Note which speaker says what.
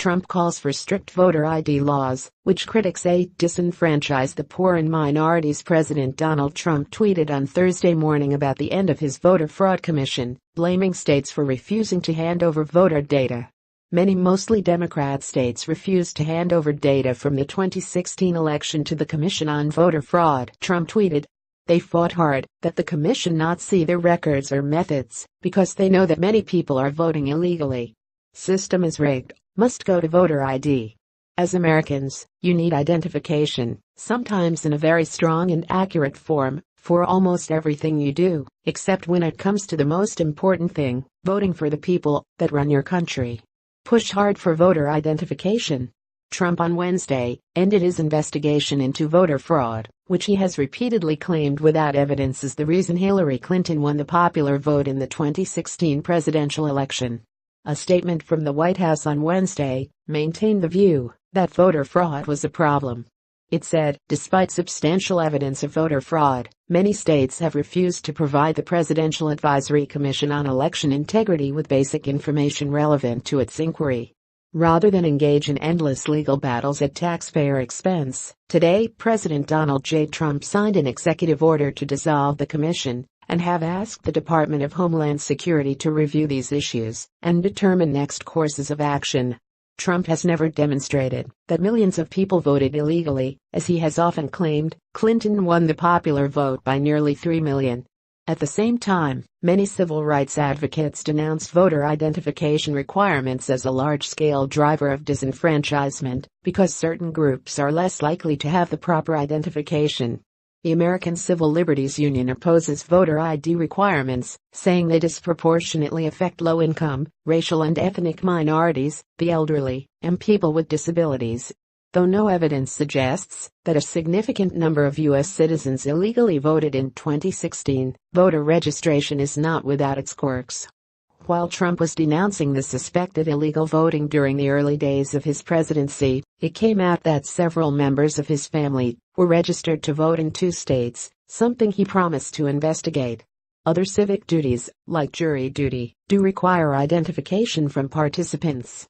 Speaker 1: Trump calls for strict voter ID laws, which critics say disenfranchise the poor and minorities. President Donald Trump tweeted on Thursday morning about the end of his voter fraud commission, blaming states for refusing to hand over voter data. Many mostly Democrat states refused to hand over data from the 2016 election to the Commission on Voter Fraud. Trump tweeted, "They fought hard that the commission not see their records or methods because they know that many people are voting illegally. System is rigged, must go to voter ID. As Americans, you need identification, sometimes in a very strong and accurate form, for almost everything you do, except when it comes to the most important thing, voting for the people that run your country. Push hard for voter identification." Trump on Wednesday ended his investigation into voter fraud, which he has repeatedly claimed without evidence is the reason Hillary Clinton won the popular vote in the 2016 presidential election. A statement from the White House on Wednesday maintained the view that voter fraud was a problem. It said, despite substantial evidence of voter fraud, many states have refused to provide the Presidential Advisory Commission on Election Integrity with basic information relevant to its inquiry. Rather than engage in endless legal battles at taxpayer expense, today President Donald J. Trump signed an executive order to dissolve the commission and have asked the Department of Homeland Security to review these issues and determine next courses of action. Trump has never demonstrated that millions of people voted illegally, as he has often claimed. Clinton won the popular vote by nearly 3 million. At the same time, many civil rights advocates denounced voter identification requirements as a large-scale driver of disenfranchisement because certain groups are less likely to have the proper identification. The American Civil Liberties Union opposes voter ID requirements, saying they disproportionately affect low-income, racial and ethnic minorities, the elderly, and people with disabilities. Though no evidence suggests that a significant number of U.S. citizens illegally voted in 2016, voter registration is not without its quirks. While Trump was denouncing the suspected illegal voting during the early days of his presidency, it came out that several members of his family were registered to vote in 2 states, something he promised to investigate. Other civic duties, like jury duty, do require identification from participants.